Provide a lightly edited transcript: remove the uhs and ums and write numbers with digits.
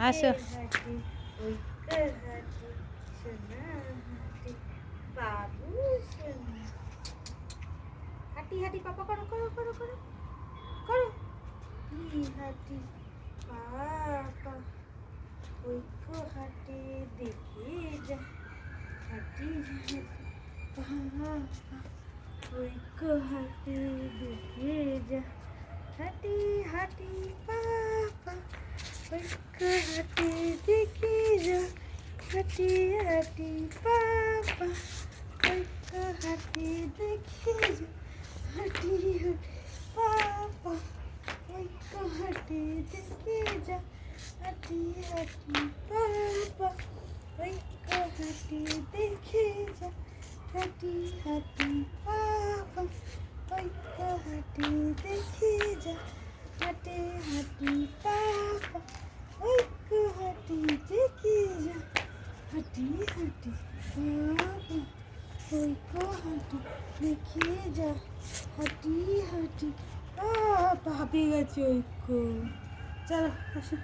আসো। হাঁটি ঐক্য হাঁটি সোনা হাঁটি বাবু সোনা হাঁটি হাঁটি পাপা করো করো করো করো করো হাঁটি পাপা ঐক্য হাঁটি দেখে যা হাঁটি পাপা ঐক্য হাঁটি দেখে যা হাঁটি হাঁটি পাপা ঐক্য হাঁটি দেখে যা হাঁটি হাঁটি পাপা ঐক্য হাঁটি দেখে যা হাঁটি হাঁটি পাপা ঐক্য হাঁটি দেখে যা হাঁটি হাঁটি পাপা ঐক্য হাঁটি দেখে যা হাঁটি হাঁটি পাপা ঐক্য হাঁটি দেখে যা হাঁটি হাঁটি পাপা ঐক্য হাঁটি দেখে যা হাঁটি হাঁটি পাপা ঐক্য হাঁটি দেখে যা হাঁটি হাঁটি পাপা হাঁপিয়ে গেছে ঐক্য চলো আসো।